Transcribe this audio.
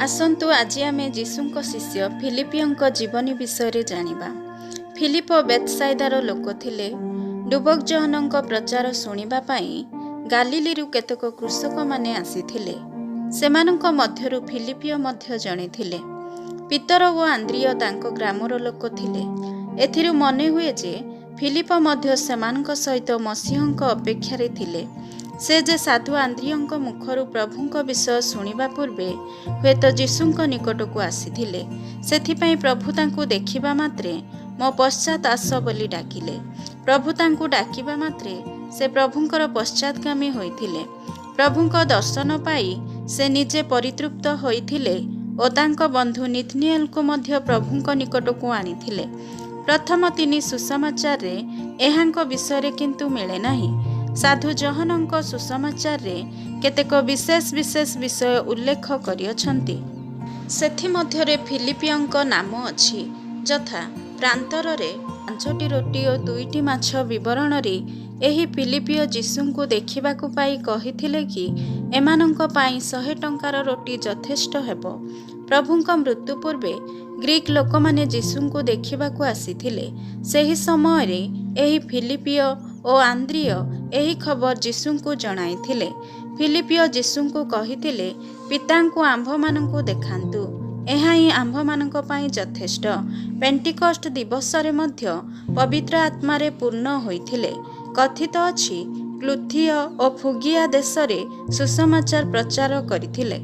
आसंतु आज आमे जीशुଙ୍କ शिष्य फिलिपियंक जीवनी विषय जानिबा। फिलिप बेतसाइदार लोक थिले। डुबक जोहनଙ୍କ प्रचार सुनिबा पई गालिलीरु केतक कृषक माने आसीथिले। सेमानଙ୍କ मध्यरु फिलिपियो मध्य जणे थिले। पितर ओ आंद्रिय तांको ग्रामर लोक थिले। एथिरु मने हुए जे फिलिप मध्य सेमानଙ୍କ सहित मसीहଙ୍କ अपेक्षारे थिले। से जे साधु आंद्रियଙ୍କ मुखरु प्रभुଙ୍କ विषय सुनिबा पूर्वे हुएत जीशुଙ୍କ निकटकू आसीथिले। सेथिपई प्रभु तांकू देखिबा मात्रे मो पश्चात आस बोली डाकिले। प्रभु तांकू डाकिबा मात्रे से प्रभुंकर पश्चातगामी होइथिले। प्रभुंक दर्शन पाई से निजे परितृप्त होइथिले ओ तांको बंधु निथनिएलको मध्य प्रभुंक निकटकू आनिथिले। प्रथम तिनि सुसमाचार रे एहांक विषय किंतु मिले नाही। साधु जोहनଙ୍କ सुसमाचार रे केतेक विशेष विषय उल्लेख करियछंती। सेथि मध्यरे फिलिपियंक नाम अछि, जथा प्रांतर रे 5टी रोटी और 2टी माछ विवरण रे एही फिलिपियो जीशुଙ୍କୁ देखिबाकू पाई कहिथिले कि एमानंक पाई 100 टंकार रोटी यथेष्ट हेबो। प्रभुंक मृत्यु पूर्वे ग्रीक लोक माने जीशुଙ୍କୁ देखिबाकू आसीथिले। सेही समय रे एही फिलिपियो ओ आंद्रिय एही खबर जीशुଙ୍କୁ जणाइथिले। फिलिपियो जीशुଙ୍କୁ कहिथिले, पितांकू आंभमानंकू देखांतु, एहा ही आंभमानंक पाई यथेष्ट। पेंटिकस्ट दिवस रे मध्य पवित्र आत्मा रे पूर्ण होइथिले। कथित अछि क्लुथिय ओ फुगिया देश रे सुसमाचार प्रचार करिथिले।